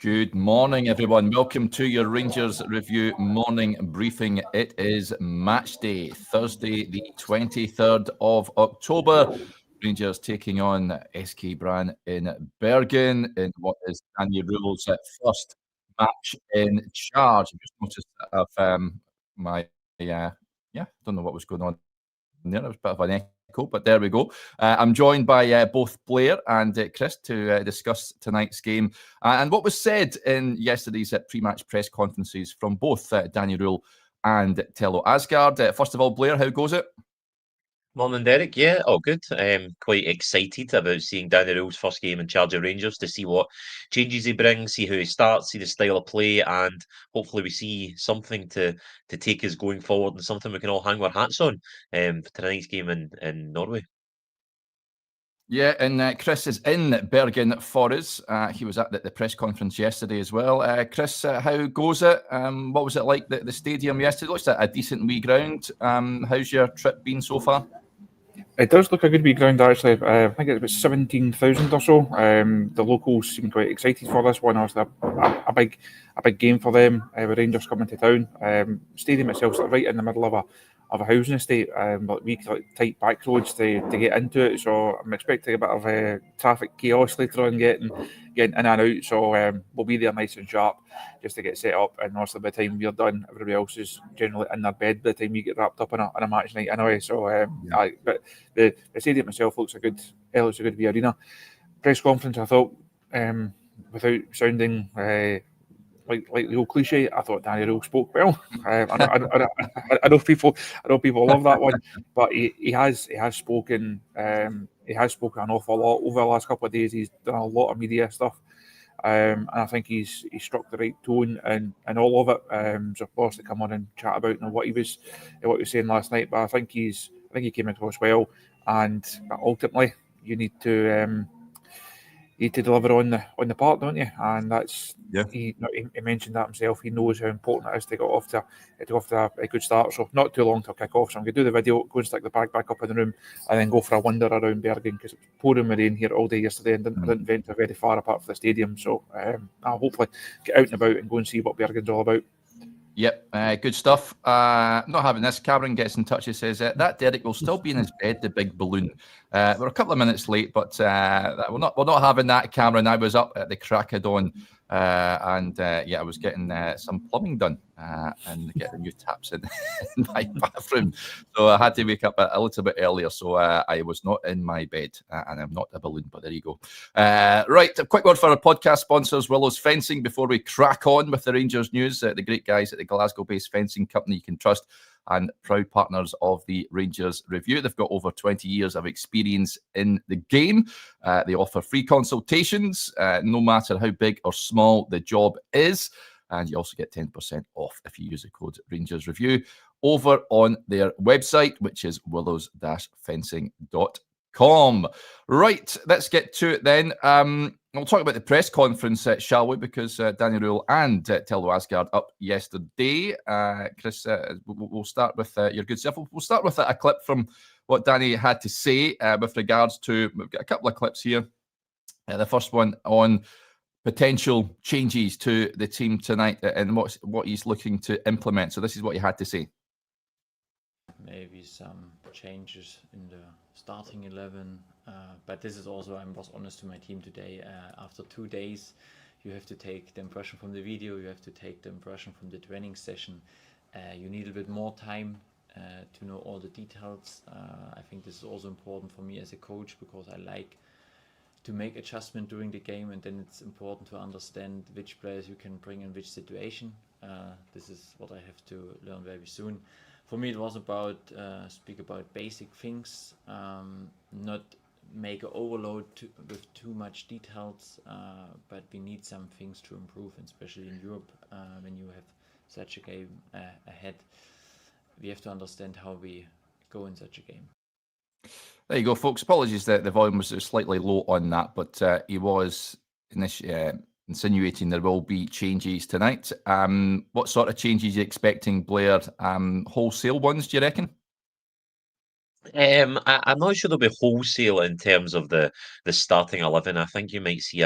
Good morning, everyone. Welcome to your Rangers Review morning briefing. It is match day, Thursday, the 23rd of October. Rangers taking on SK Brann in Bergen in what is Danny Rohl's first match in charge. I just noticed that don't know what was going on there. It was a bit of an echo, but there we go. I'm joined by both Blair and Chris to discuss tonight's game and what was said in yesterday's pre-match press conferences from both Danny Rohl and Tello Aasgaard. First of all, Blair, how goes it? Morning, Derek. Yeah, all good. Quite excited about seeing Danny Rohl's first game in charge of Rangers to see what changes he brings, see how he starts, see the style of play, and hopefully we see something to take us going forward and something we can all hang our hats on for tonight's game in Norway. Yeah, and Chris is in Bergen for us. He was at the press conference yesterday as well. Chris, how goes it? What was it like, the stadium yesterday? Looks like a decent wee ground. How's your trip been so far? It does look a good wee ground, actually. I think it's about 17,000 or so. The locals seem quite excited for this one. Obviously, a big game for them with Rangers coming to town. Stadium itself is right in the middle of a housing estate, but we tight back roads to get into it. So I'm expecting a bit of traffic chaos later on, getting in and out. So we'll be there nice and sharp just to get set up. And also by the time we're done, everybody else is generally in their bed by the time we get wrapped up on a match night anyway. So but the stadium itself looks a good wee arena. Press conference, I thought, without sounding like the old cliche, I thought Danny Rohl spoke well. I know people love that one, but he has spoken. He has spoken an awful lot over the last couple of days. He's done a lot of media stuff, and I think he's struck the right tone and all of it. So of course to come on and chat about what he was saying last night, but I think he came across well, and ultimately you need to deliver on the part, don't you? And that's he mentioned that himself. He knows how important it is to get off to a good start. So not too long to kick off. So I'm going to do the video, go and stick the bag back up in the room, and then go for a wander around Bergen because it was pouring rain here all day yesterday, and I didn't venture very far apart from the stadium. So I'll hopefully get out and about and go and see what Bergen's all about. Yep, good stuff. Not having this. Cameron gets in touch. He says that Derek will still be in his bed, the big balloon. We're a couple of minutes late, but we're not having that, Cameron. I was up at the crack of dawn, and I was getting some plumbing done and getting new taps in my bathroom. So I had to wake up a little bit earlier. So I was not in my bed, and I'm not a balloon. But there you go. Right, a quick word for our podcast sponsors, Willow's Fencing, before we crack on with the Rangers news. The great guys at the Glasgow-based fencing company you can trust, and proud partners of the Rangers Review. They've got over 20 years of experience in the game. They offer free consultations, no matter how big or small the job is. And you also get 10% off if you use the code Rangers Review over on their website, which is willows-fencing.com. Right, let's get to it then. We'll talk about the press conference, shall we? Because Danny Rohl and Tello Aasgaard up yesterday. Chris, we'll start with your good self. We'll start with a clip from what Danny had to say with regards to, we've got a couple of clips here. The first one on potential changes to the team tonight and what he's looking to implement. So this is what he had to say. Maybe some changes in the starting 11, but this is also, I was honest to my team today, after 2 days you have to take the impression from the video, you have to take the impression from the training session. You need a bit more time to know all the details. I think this is also important for me as a coach, because I like to make adjustment during the game, and then it's important to understand which players you can bring in which situation. This is what I have to learn very soon. For me, it was about speak about basic things, not make an overload with too much details, but we need some things to improve, especially in Europe when you have such a game ahead. We have to understand how we go in such a game. There you go, folks. Apologies that the volume was slightly low on that, but he was insinuating there will be changes tonight. What sort of changes are you expecting, Blair? Wholesale ones, do you reckon? I'm not sure there'll be wholesale in terms of the starting 11. I think you might see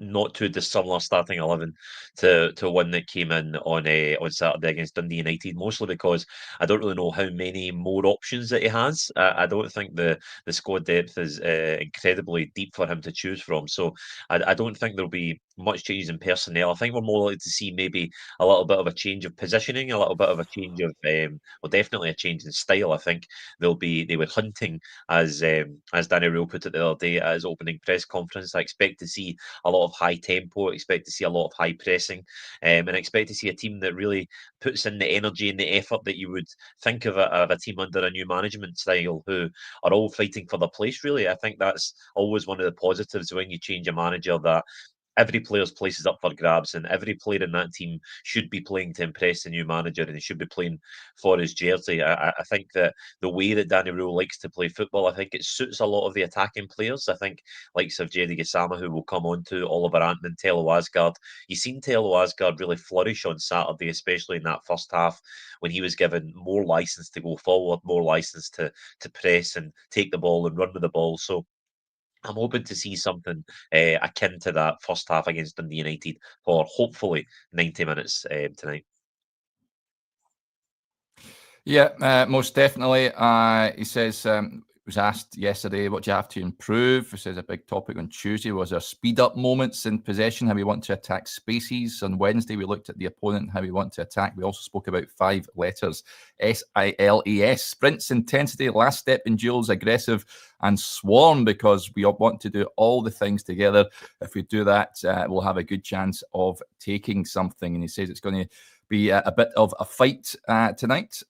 not too dissimilar starting 11 to one that came in on Saturday against Dundee United, mostly because I don't really know how many more options that he has. I don't think the squad depth is incredibly deep for him to choose from. So I don't think there'll be much changes in personnel. I think we're more likely to see maybe a little bit of a change of positioning, a little bit of a change of, well, definitely a change in style. I think they were hunting, as Danny Rohl put it the other day at his opening press conference. I expect to see a lot of high tempo, expect to see a lot of high pressing, and expect to see a team that really puts in the energy and the effort that you would think of a team under a new management style, who are all fighting for the place, really. I think that's always one of the positives when you change a manager, that every player's place is up for grabs, and every player in that team should be playing to impress the new manager, and he should be playing for his jersey. I think that the way that Danny Rohl likes to play football, I think it suits a lot of the attacking players. I think likes of Jerry Gassama, who will come on to, Oliver Antman, Tello Aasgaard. You've seen Tello Aasgaard really flourish on Saturday, especially in that first half, when he was given more license to go forward, more license to press and take the ball and run with the ball. So I'm hoping to see something akin to that first half against Dundee United for hopefully 90 minutes tonight. Yeah, most definitely. He says, was asked yesterday, what do you have to improve? He says a big topic on Tuesday was our speed up moments in possession, how we want to attack spaces. On Wednesday, we looked at the opponent, how we want to attack. We also spoke about 5 letters, SILES, sprints, intensity, last step in duels, aggressive, and swarm, because we want to do all the things together. If we do that, we'll have a good chance of taking something. And he says it's going to be a bit of a fight tonight.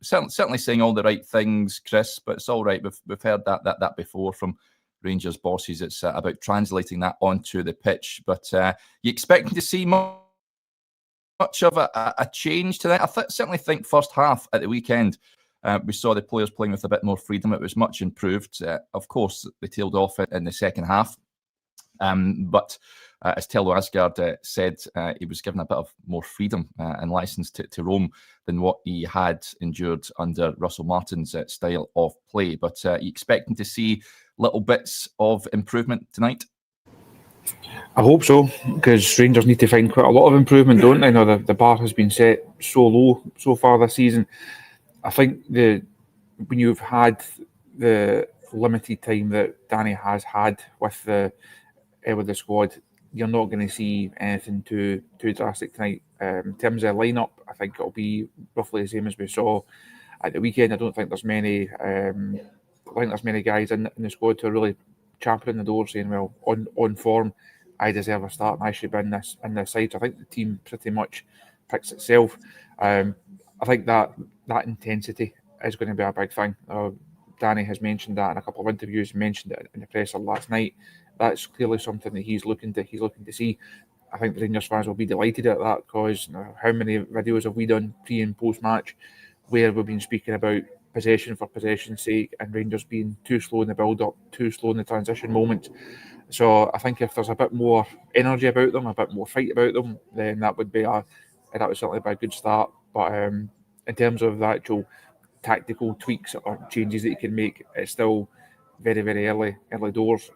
Certainly saying all the right things, Chris, but it's all right. We've heard that before from Rangers bosses. It's about translating that onto the pitch. But you expecting to see much of a change tonight? I certainly think first half at the weekend, we saw the players playing with a bit more freedom. It was much improved. Of course, they tailed off in the second half. But as Tello Aasgaard said, he was given a bit of more freedom and license to roam than what he had endured under Russell Martin's style of play. But you expecting to see little bits of improvement tonight? I hope so, because Rangers need to find quite a lot of improvement, don't they? Now the bar has been set so low so far this season. I think when you've had the limited time that Danny has had with the squad, you're not going to see anything too drastic tonight. In terms of lineup, I think it'll be roughly the same as we saw at the weekend. I don't think there's many guys in the squad who are really championing the door, saying, "Well, on form, I deserve a start and I should be in this side." So I think the team pretty much picks itself. I think that intensity is going to be a big thing. Danny has mentioned that in a couple of interviews. He mentioned it in the presser last night. That's clearly something that he's looking to see. I think the Rangers fans will be delighted at that, because how many videos have we done pre and post match where we've been speaking about possession for possession's sake and Rangers being too slow in the build up, too slow in the transition moment. So I think if there's a bit more energy about them, a bit more fight about them, then that would certainly be a good start. But in terms of the actual tactical tweaks or changes that you can make, it's still very, very early doors.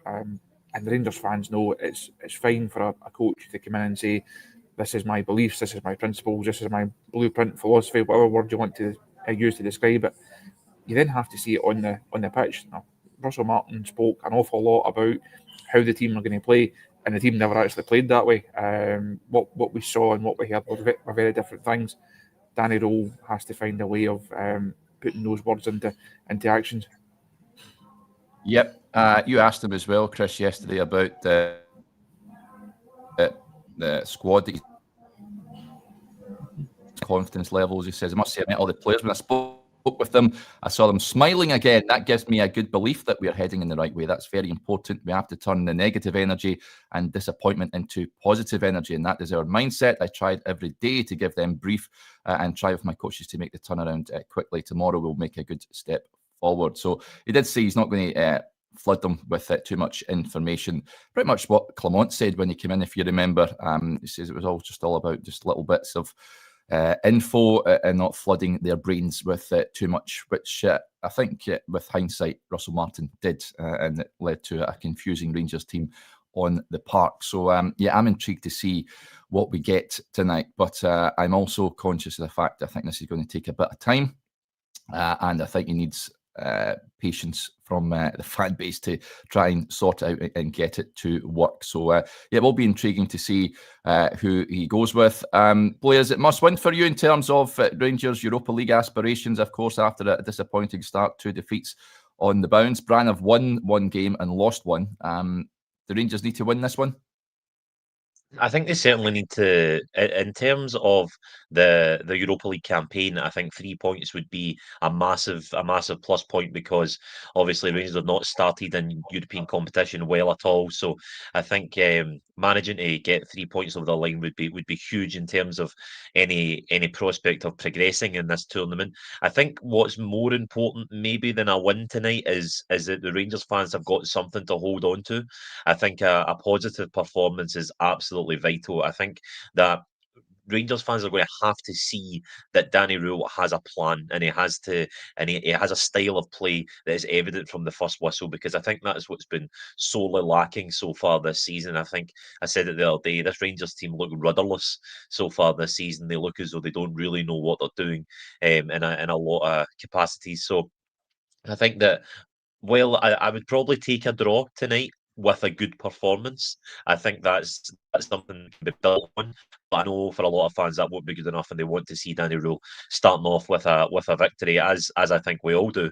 And the Rangers fans know it's fine for a coach to come in and say, "This is my beliefs, this is my principles, this is my blueprint, philosophy," whatever word you want to use to describe it. You then have to see it on the pitch. Now, Russell Martin spoke an awful lot about how the team are going to play, and the team never actually played that way. What we saw and what we heard were very different things. Danny Rohl has to find a way of putting those words into actions. Yep. You asked him as well, Chris, yesterday about the squad that confidence levels. He says, "I must say, I met all the players when I spoke with them. I saw them smiling again. That gives me a good belief that we're heading in the right way. That's very important. We have to turn the negative energy and disappointment into positive energy, and that is our mindset. I tried every day to give them brief and try with my coaches to make the turnaround quickly. Tomorrow we'll make a good step forward." So he did say he's not going to flood them with too much information. Pretty much what Clement said when he came in, if you remember. He says it was all about just little bits of info and not flooding their brains with too much, which I think with hindsight Russell Martin did, and it led to a confusing Rangers team on the park. So, yeah, I'm intrigued to see what we get tonight. But I'm also conscious of the fact that I think this is going to take a bit of time. And I think he needs patience from the fan base to try and sort it out and get it to work. So, yeah, it will be intriguing to see who he goes with. Blair, is it must win for you in terms of Rangers' Europa League aspirations? Of course, after a disappointing start, 2 defeats on the bounce. Brann have won 1 game and lost 1. The Rangers need to win this one. I think they certainly need to, in terms of the Europa League campaign. I think 3 points would be a massive plus point, because obviously Rangers have not started in European competition well at all. So I think managing to get 3 points over the line would be huge in terms of any prospect of progressing in this tournament. I think what's more important maybe than a win tonight is that the Rangers fans have got something to hold on to. I think a positive performance is absolutely vital. I think that Rangers fans are going to have to see that Danny Rohl has a plan, and he has a style of play that is evident from the first whistle, because I think that is what's been sorely lacking so far this season. I think I said it the other day, this Rangers team look rudderless so far this season. They look as though they don't really know what they're doing in a lot of capacities. So I think that, well, I would probably take a draw tonight with a good performance. I think that's something that can be built on. But I know for a lot of fans that won't be good enough, and they want to see Danny Rohl starting off with a victory, as I think we all do.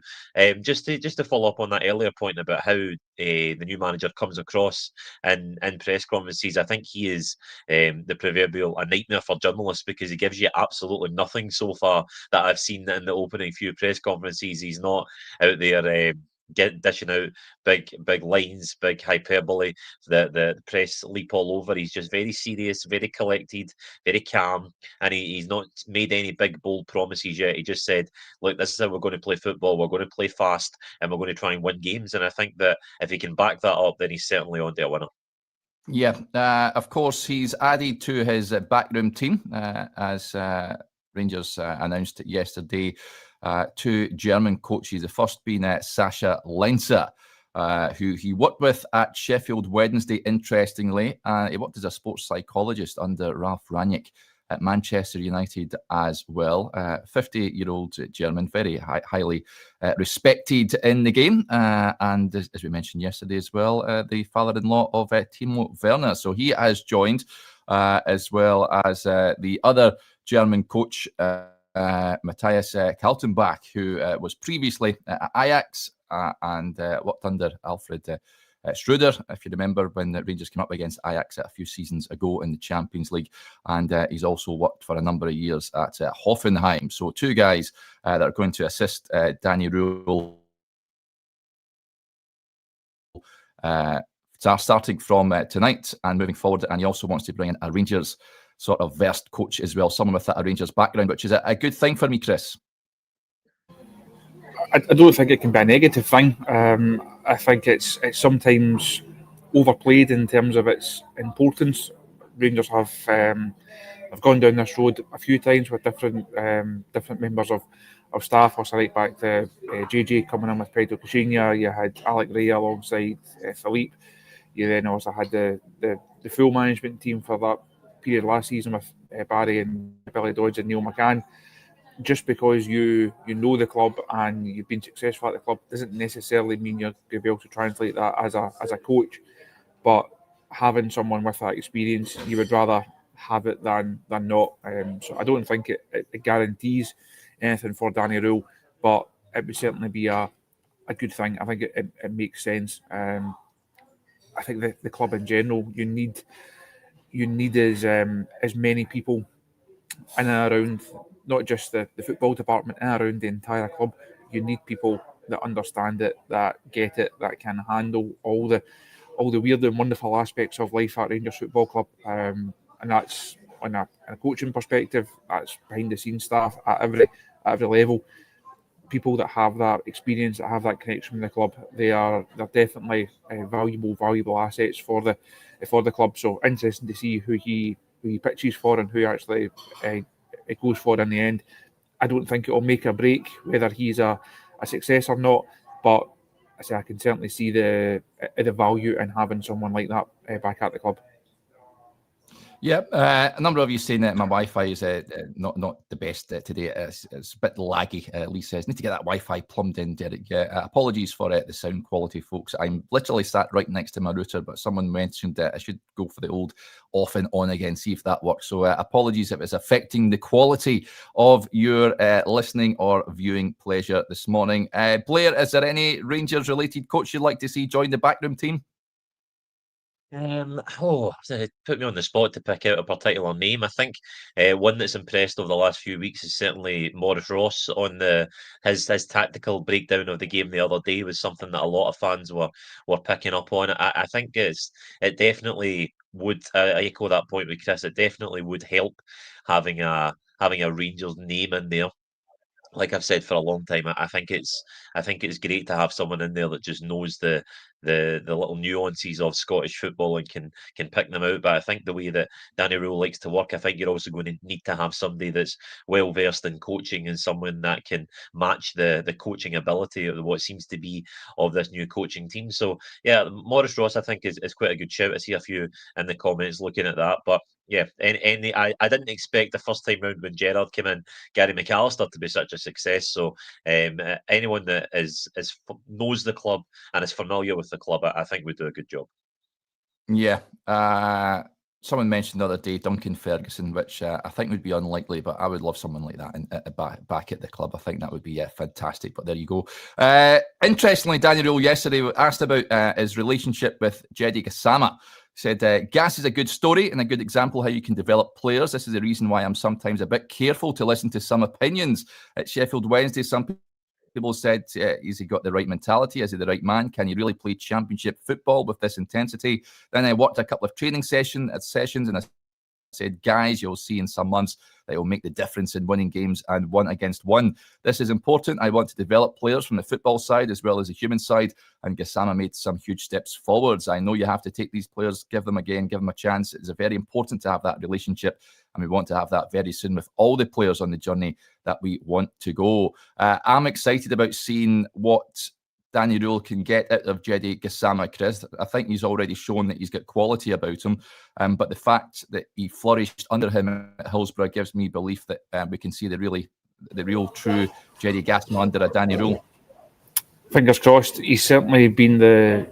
Just to follow up on that earlier point about how the new manager comes across in press conferences, I think he is the proverbial a nightmare for journalists, because he gives you absolutely nothing so far that I've seen in the opening few press conferences. He's not out there dishing out big lines, big hyperbole. The press leap all over. He's just very serious, very collected, very calm, and he's not made any big bold promises yet. He just said, "Look, this is how we're going to play football. We're going to play fast, and we're going to try and win games." And I think that if he can back that up, then he's certainly on to a winner. Yeah, of course, he's added to his backroom team, as Rangers announced it yesterday. 2 German coaches, the first being Sascha Lenzer, who he worked with at Sheffield Wednesday, interestingly. He worked as a sports psychologist under Ralf Rangnick at Manchester United as well. 50-year-old German, very highly respected in the game. And as we mentioned yesterday as well, the father-in-law of Timo Werner. So he has joined, as well as the other German coach, Matthias Kaltenbach, who was previously at Ajax and worked under Alfred Schroeder, if you remember, when the Rangers came up against Ajax a few seasons ago in the Champions League. And he's also worked for a number of years at Hoffenheim. So 2 guys that are going to assist Danny Rohl starting from tonight and moving forward. And he also wants to bring in a Rangers sort of versed coach as well, someone with a Rangers background, which is a good thing for me, Chris. I don't think it can be a negative thing. I think it's sometimes overplayed in terms of its importance. Rangers have gone down this road a few times with different members of staff. Also, right back to JJ coming in with Pedro Caixinha. You had Alec Ray alongside Philippe. You then also had the full management team for that period last season with Barry and Billy Dodge and Neil McCann. Just because you know the club and you've been successful at the club doesn't necessarily mean you're going to be able to translate that as a coach. But having someone with that experience, you would rather have it than not. So I don't think it guarantees anything for Danny Rohl, but it would certainly be a good thing. I think it makes sense. I think the club in general, you need as many people in and around, not just the football department, in and around the entire club. You need people that understand it, that get it, that can handle all the weird and wonderful aspects of life at Rangers Football Club. And that's on a coaching perspective, that's behind the scenes staff at every level. People that have that experience, that have that connection with the club, they're definitely valuable assets for the club. So interesting to see who he pitches for and who actually it goes for in the end. I don't think it will make a break whether he's a success or not, but I can certainly see the value in having someone like that back at the club. Yeah, a number of you saying that my Wi-Fi is not the best today. It's a bit laggy. Lee says, need to get that Wi-Fi plumbed in, Derek. Apologies for the sound quality, folks. I'm literally sat right next to my router, but someone mentioned that I should go for the old off and on again, see if that works. So apologies if it's affecting the quality of your listening or viewing pleasure this morning. Blair, is there any Rangers-related coach you'd like to see join the backroom team? Put me on the spot to pick out a particular name. I think one that's impressed over the last few weeks is certainly Maurice Ross on his tactical breakdown of the game the other day was something that a lot of fans were picking up on. I think it definitely would. I echo that point with Chris. It definitely would help having a Rangers name in there. Like I've said for a long time, I think it's great to have someone in there that just knows the little nuances of Scottish football and can pick them out. But I think the way that Danny Rohl likes to work, I think you're also going to need to have somebody that's well versed in coaching and someone that can match the coaching ability of what seems to be of this new coaching team. So yeah, Maurice Ross I think is quite a good shout. I see a few in the comments looking at that, but yeah, I didn't expect the first time round when Gerrard came in, Gary McAllister to be such a success. So anyone that knows the club and is familiar with the club, I think would do a good job. Yeah. Someone mentioned the other day Duncan Ferguson, which I think would be unlikely, but I would love someone like that back at the club. I think that would be fantastic. But there you go. Interestingly, Daniel Rohl yesterday asked about his relationship with Jedi Gassama. Said, Gas is a good story and a good example how you can develop players. This is the reason why I'm sometimes a bit careful to listen to some opinions. At Sheffield Wednesday, some people said, has he got the right mentality? Is he the right man? Can he really play championship football with this intensity? Then I worked a couple of training sessions and I said, guys, you'll see in some months that it will make the difference in winning games and 1-against-1. This is important. I want to develop players from the football side as well as the human side, and Gassama made some huge steps forwards. I know you have to take these players, give them a chance. It's very important to have that relationship, and we want to have that very soon with all the players on the journey that we want to go. I'm excited about seeing what Danny Rohl can get out of Jedi Gassama, Chris. I think he's already shown that he's got quality about him. But the fact that he flourished under him at Hillsborough gives me belief that we can see the real true Jedi Gassama under a Danny Rohl. Fingers crossed. He's certainly been the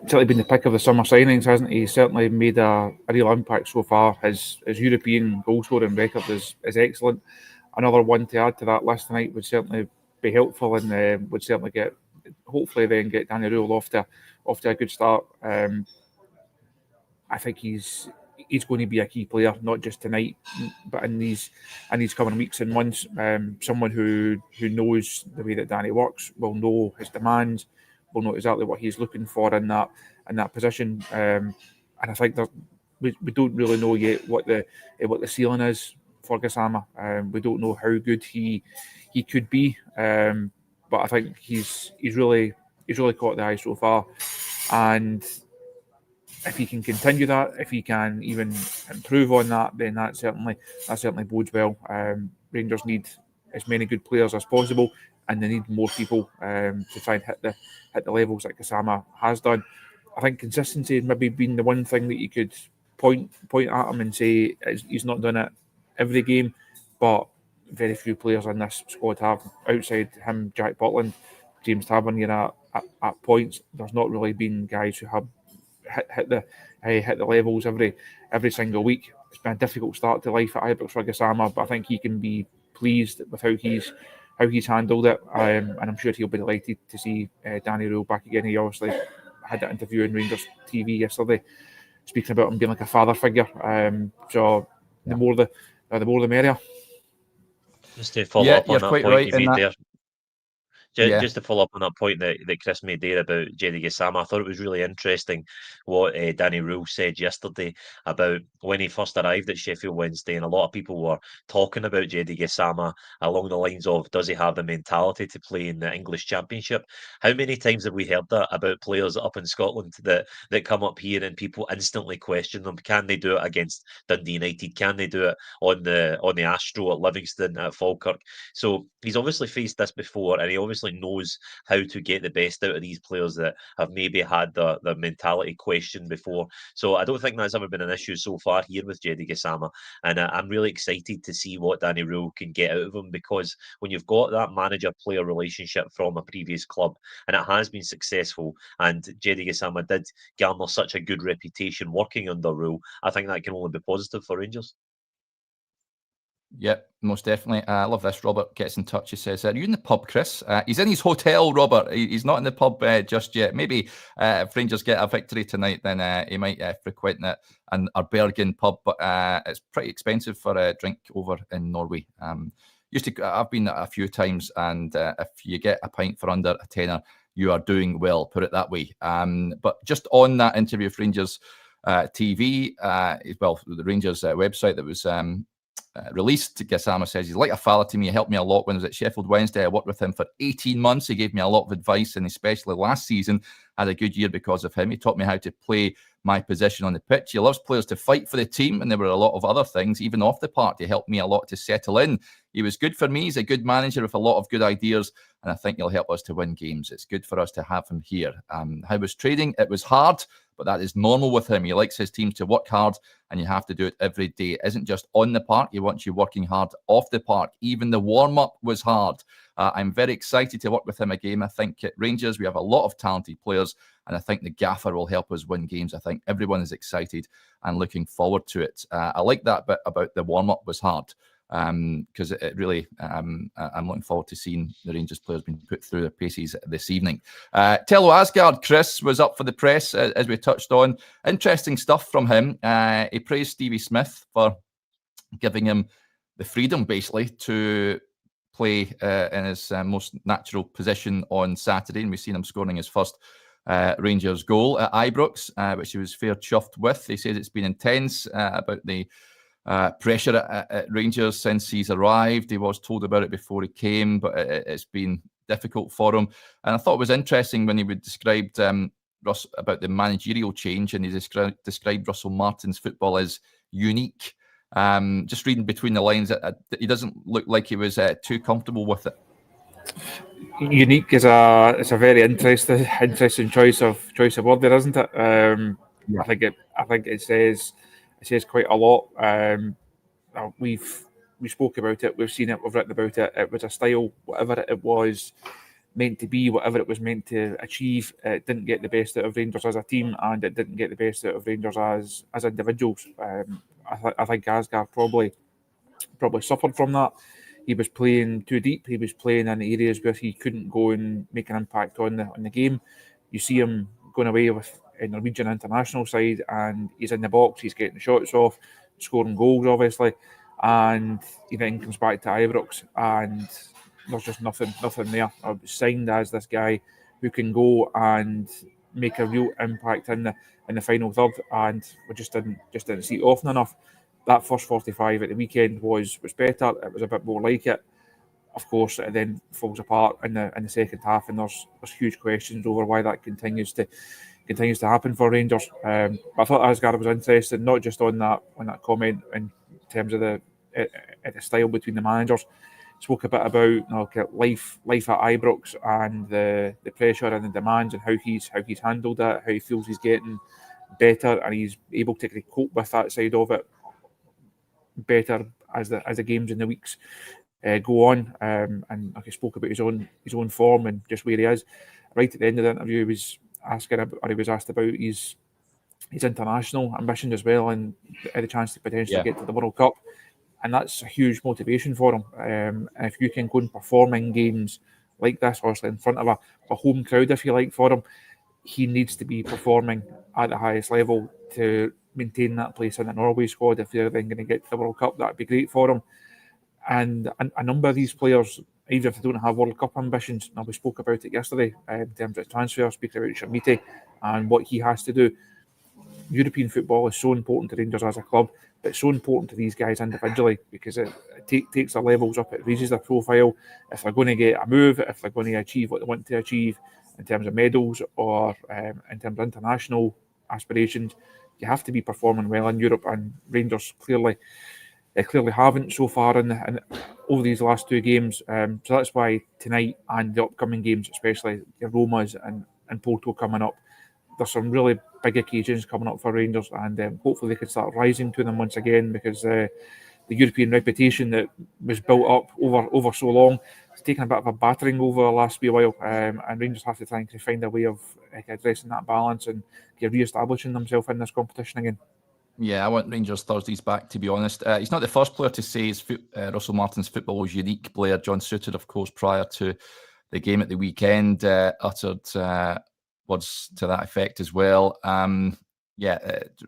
pick of the summer signings, hasn't he? He's certainly made a real impact so far. His European goal scoring record is excellent. Another one to add to that list tonight would certainly be helpful and would certainly hopefully then get Danny Rohl off to a good start. I think he's going to be a key player, not just tonight, but in these coming weeks and months. Someone who knows the way that Danny works, will know his demands, will know exactly what he's looking for in that position. And I think that we don't really know yet what the ceiling is for Gassama. We don't know how good he could be. But I think he's really caught the eye so far, and if he can continue that, if he can even improve on that, then that certainly bodes well. Rangers need as many good players as possible, and they need more people to try and hit the levels that Gassama has done. I think consistency has maybe been the one thing that you could point at him and say he's not done it every game, but very few players in this squad have. Outside him, Jack Butland, James Tavernier at points, there's not really been guys who have hit the levels every single week. It's been a difficult start to life at Ibrox for Gassama, but I think he can be pleased with how he's handled it, and I'm sure he'll be delighted to see Danny Rohl back again. He obviously had that interview in Rangers TV yesterday, speaking about him being like a father figure. So the more the merrier. Just to follow up on that point right you made there. Yeah. Just to follow up on that point that Chris made there about Jedi Gassama, I thought it was really interesting what Danny Rohl said yesterday about when he first arrived at Sheffield Wednesday, and a lot of people were talking about Jedi Gassama along the lines of, does he have the mentality to play in the English Championship? How many times have we heard that about players up in Scotland that come up here and people instantly question them? Can they do it against Dundee United? Can they do it on the Astro at Livingston, at Falkirk? So he's obviously faced this before, and he obviously obviously knows how to get the best out of these players that have maybe had their mentality questioned before. So I don't think that's ever been an issue so far here with Jedi Gassama. And I'm really excited to see what Danny Rohl can get out of him, because when you've got that manager-player relationship from a previous club, and it has been successful, and Jedi Gassama did garner such a good reputation working under Rohl, I think that can only be positive for Rangers. Yep, most definitely. I love this. Robert gets in touch. He says, are you in the pub, Chris? He's in his hotel, Robert. He's not in the pub just yet. Maybe if Rangers get a victory tonight, then he might frequent it and our Bergen pub. But it's pretty expensive for a drink over in Norway. I've been a few times, and if you get a pint for under a tenner, you are doing well, put it that way. But just on that interview with Rangers TV, the Rangers website that was released, Gassama says, he's like a father to me. He helped me a lot when I was at Sheffield Wednesday. I worked with him for 18 months. He gave me a lot of advice, and especially last season, had a good year because of him. He taught me how to play my position on the pitch. He loves players to fight for the team, and there were a lot of other things, even off the park, to help me a lot to settle in. He was good for me. He's a good manager with a lot of good ideas, and I think he'll help us to win games. It's good for us to have him here. How was trading? It was hard, but that is normal with him. He likes his teams to work hard, and you have to do it every day. It isn't just on the park. He wants you working hard off the park. Even the warm-up was hard. I'm very excited to work with him again. I think at Rangers, we have a lot of talented players, and I think the gaffer will help us win games. I think everyone is excited and looking forward to it. I like that bit about the warm-up was hard, because it really, I'm looking forward to seeing the Rangers players being put through their paces this evening. Tello Aasgaard, Chris, was up for the press, as we touched on. Interesting stuff from him. He praised Stevie Smith for giving him the freedom, basically, to play in his most natural position on Saturday, and we've seen him scoring his first Rangers goal at Ibrox, which he was fair chuffed with. He says it's been intense about the pressure at Rangers since he's arrived. He was told about it before he came, but it's been difficult for him. And I thought it was interesting when he would described Russ about the managerial change, and he described Russell Martin's football as unique. Just reading between the lines, he doesn't look like he was too comfortable with it. Unique is a very interesting choice of word there, isn't it? Yeah. I think it says quite a lot. We spoke about it, we've seen it, we've written about it. It was a style, whatever it was meant to be, whatever it was meant to achieve. It didn't get the best out of Rangers as a team, and it didn't get the best out of Rangers as individuals. I think Aasgaard probably suffered from that. He was playing too deep. He was playing in areas where he couldn't go and make an impact on the game. You see him going away with a Norwegian international side, and he's in the box. He's getting shots off, scoring goals, obviously, and he then comes back to Ibrox, and there's just nothing there. I was signed as this guy who can go and make a real impact in the final third, and we just didn't see it often enough. That first 45 at the weekend was better. It was a bit more like it. Of course, it then falls apart in the second half, and there's huge questions over why that continues to happen for Rangers. But I thought Aasgaard was interested, not just on that comment in terms of the style between the managers. Spoke a bit about life at Ibrox and the pressure and the demands, and how he's handled that, how he feels he's getting better, and he's able to cope with that side of it better as the games and the weeks go on. And like I spoke about his own form and just where he is. Right at the end of the interview, he was asked about his international ambition as well, and the chance to potentially get to the World Cup. And that's a huge motivation for him. And if you can go and perform in games like this, obviously in front of a home crowd, if you like, for him, he needs to be performing at the highest level to maintain that place in the Norway squad. If they're then going to get to the World Cup, that'd be great for him. And a number of these players, even if they don't have World Cup ambitions, now we spoke about it yesterday in terms of transfer, speaking about Shamite and what he has to do. European football is so important to Rangers as a club, but it's so important to these guys individually, because it takes their levels up, it raises their profile. If they're going to get a move, if they're going to achieve what they want to achieve in terms of medals or in terms of international aspirations, you have to be performing well in Europe, and Rangers clearly They clearly haven't so far in over these last 2 games. So that's why tonight and the upcoming games, especially the Romas and Porto coming up, there's some really big occasions coming up for Rangers, and hopefully they can start rising to them once again, because the European reputation that was built up over so long, it's taken a bit of a battering over the last wee while, and Rangers have to try and find a way of addressing that balance and re-establishing themselves in this competition again. Yeah, I want Rangers Thursdays back, to be honest. He's not the first player to say Russell Martin's football is unique. Blair, John Suter, of course, prior to the game at the weekend, uttered words to that effect as well.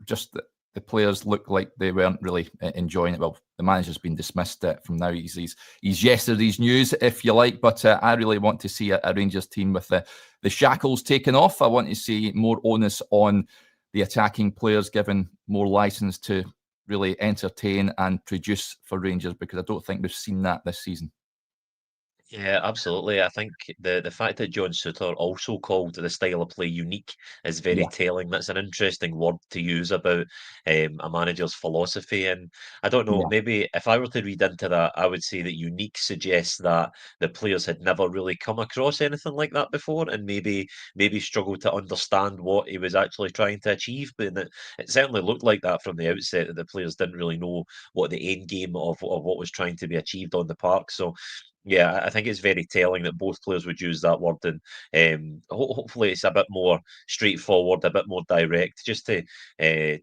Just the players look like they weren't really enjoying it. Well, the manager's been dismissed from now. He's yesterday's news, if you like. But I really want to see a Rangers team with the shackles taken off. I want to see more onus on the attacking players, given more license to really entertain and produce for Rangers, because I don't think we've seen that this season. Yeah, absolutely. I think the fact that John Suter also called the style of play unique is very telling. That's an interesting word to use about a manager's philosophy. And I don't know, maybe if I were to read into that, I would say that unique suggests that the players had never really come across anything like that before, and maybe struggled to understand what he was actually trying to achieve. But it certainly looked like that from the outset, that the players didn't really know what the end game of what was trying to be achieved on the park. So yeah, I think it's very telling that both players would use that word, and hopefully it's a bit more straightforward, a bit more direct. Just to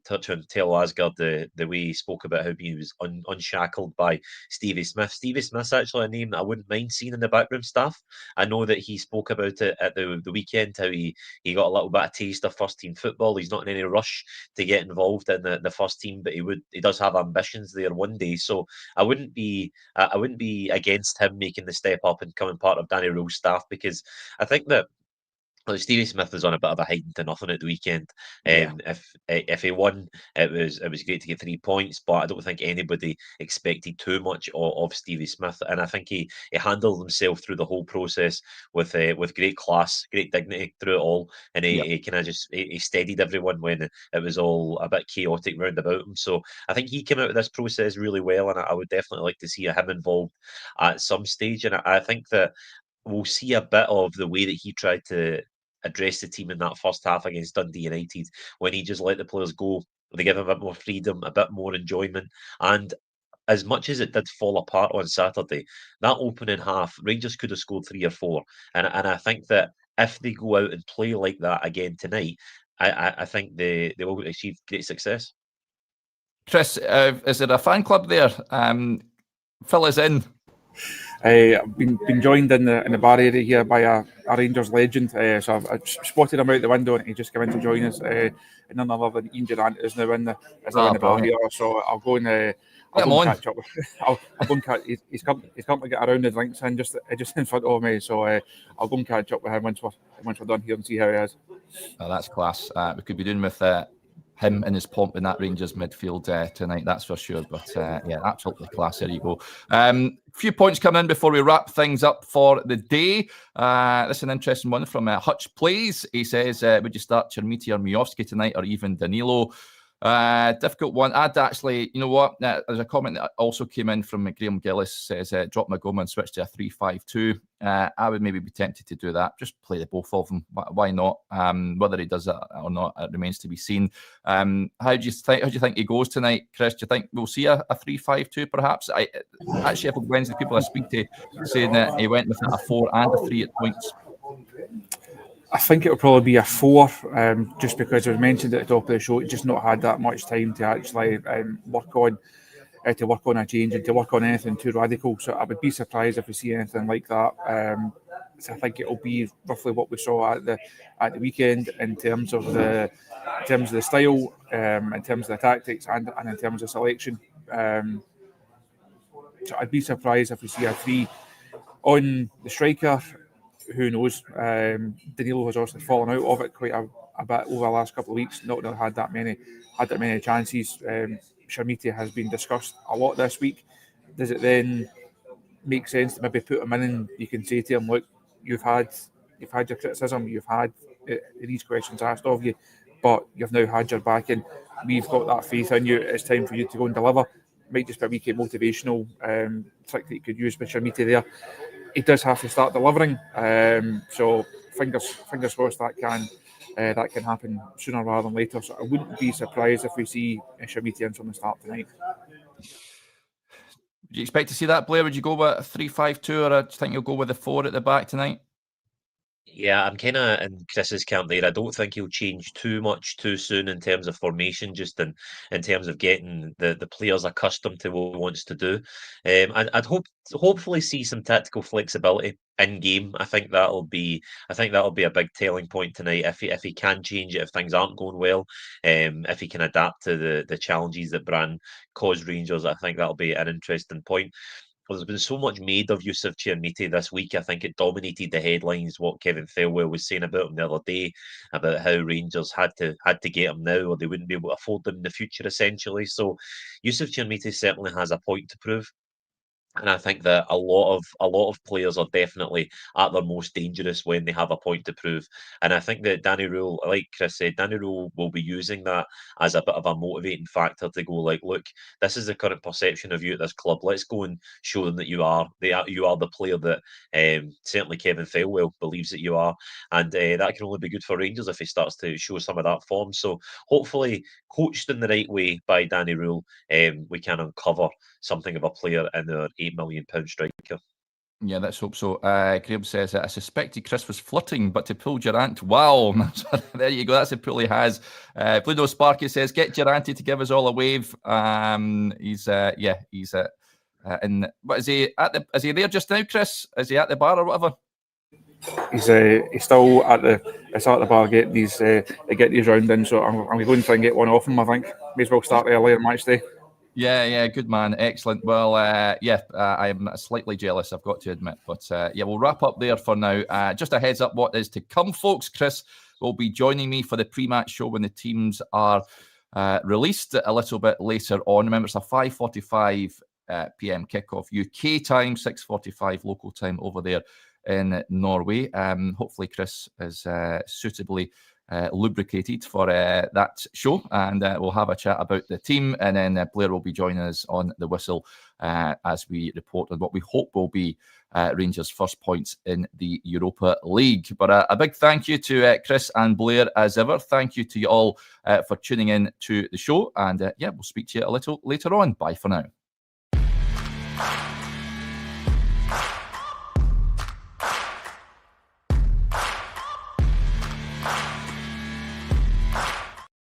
touch on tell Aasgaard the way he spoke about how he was unshackled by Stevie Smith. Stevie Smith's actually a name that I wouldn't mind seeing in the backroom staff. I know that he spoke about it at the weekend, how he got a little bit of taste of first team football. He's not in any rush to get involved in the first team, but he does have ambitions there one day. So I wouldn't be against him making the step up and becoming part of Danny Rohl's staff, because I think that Stevie Smith was on a bit of a hiding to nothing at the weekend. If he won, it was great to get 3 points, but I don't think anybody expected too much of Stevie Smith, and I think he handled himself through the whole process with great class, great dignity through it all, and he kind of just he steadied everyone when it was all a bit chaotic round about him. So I think he came out of this process really well, and I would definitely like to see him involved at some stage, and I think that we'll see a bit of the way that he tried to address the team in that first half against Dundee United, when he just let the players go. They give him a bit more freedom, a bit more enjoyment. And as much as it did fall apart on Saturday, that opening half, Rangers could have scored 3 or 4. And I think that if they go out and play like that again tonight, I think they will achieve great success. Chris, is there a fan club there? Fill us in. I've been joined in the bar area here by a Rangers legend, so I've spotted him out the window and he just came in to join us. And none other than Ian Durant is now in the bar here, so I'll go and catch up. I'll go and catch. He's currently got a round of drinks in just in front of me, so I'll go and catch up with him once we're done here and see how he is. Oh, that's class. We could be doing with him and his pomp in that Rangers midfield tonight, that's for sure. But absolutely class. There you go. Few points coming in before we wrap things up for the day. This is an interesting one from Hutch Plays. He says, would you start Chermiti or Miovski tonight, or even Danilo? Difficult one. I'd actually, you know what? There's a comment that also came in from Graham Gillis, says, drop Magoma and switch to a 3-5-2. I would maybe be tempted to do that. Just play the both of them. Why not? Whether he does that or not, it remains to be seen. How do you think he goes tonight, Chris? Do you think we'll see a 3-5-2 perhaps? At Sheffield Wednesday, people I speak to saying that he went with a 4 and a 3 at points. I think it'll probably be a 4, just because it was mentioned at the top of the show, he's just not had that much time to actually work on a change and to work on anything too radical. So I would be surprised if we see anything like that. So I think it'll be roughly what we saw at the weekend in terms of the style, in terms of the tactics, and in terms of selection. So I'd be surprised if we see a 3 on the striker. Who knows? Danilo has also fallen out of it quite a bit over the last couple of weeks. Not had that many chances. Chermiti has been discussed a lot this week. Does it then make sense to maybe put him in and you can say to him, look, you've had your criticism, you've had these questions asked of you, but you've now had your back and we've got that faith in you. It's time for you to go and deliver. might just be a wee motivational trick that you could use with Shamiti there. He does have to start delivering, so fingers crossed that can happen sooner rather than later. So I wouldn't be surprised if we see Shamiti in from the start tonight. Do you expect to see that, Blair? Would you go with a 3-5-2, or do you think you'll go with the 4 at the back tonight? Yeah, I'm kind of in Chris's camp there. I don't think he'll change too much too soon in terms of formation, just in terms of getting the players accustomed to what he wants to do. I'd hopefully see some tactical flexibility in game. I think that'll be a big telling point tonight. If he can change it, if things aren't going well, if he can adapt to the challenges that Brann caused Rangers, I think that'll be an interesting point. There's been so much made of Yusuf Chermiti this week. I think it dominated the headlines. What Kevin Thelwell was saying about him the other day, about how Rangers had to get him now, or they wouldn't be able to afford them in the future, essentially. So Yusuf Chermiti certainly has a point to prove. And I think that a lot of players are definitely at their most dangerous when they have a point to prove. And I think that Danny Rohl, like Chris said, Danny Rohl will be using that as a bit of a motivating factor to go like, look, this is the current perception of you at this club. Let's go and show them that you are the player that certainly Kevin Thelwell believes that you are. And that can only be good for Rangers if he starts to show some of that form. So hopefully, coached in the right way by Danny Rohl, we can uncover something of a player in our £8 million striker. Yeah, let's hope so. Graham says, I suspected Chris was flirting, but to pull Durant, wow. There you go. That's a pull he has. Bludo Sparky says, get Durante to give us all a wave. He's in. What is he at is he there just now, Chris? Is he at the bar or whatever? He's still at the bar getting these round in. So I'm going to try and get one off him. I think may as well start earlier match day. Yeah, good man, excellent. Well, I am slightly jealous, I've got to admit, but we'll wrap up there for now. Just a heads up what is to come, folks. Chris will be joining me for the pre-match show when the teams are released a little bit later on. Remember, it's a 5:45 p.m. kickoff UK time, 6:45 local time over there in Norway. Hopefully, Chris is suitably lubricated for that show, and we'll have a chat about the team, and then Blair will be joining us on the whistle as we report on what we hope will be Rangers' first points in the Europa League. But a big thank you to Chris and Blair as ever. Thank you to you all for tuning in to the show, and we'll speak to you a little later on. Bye for now.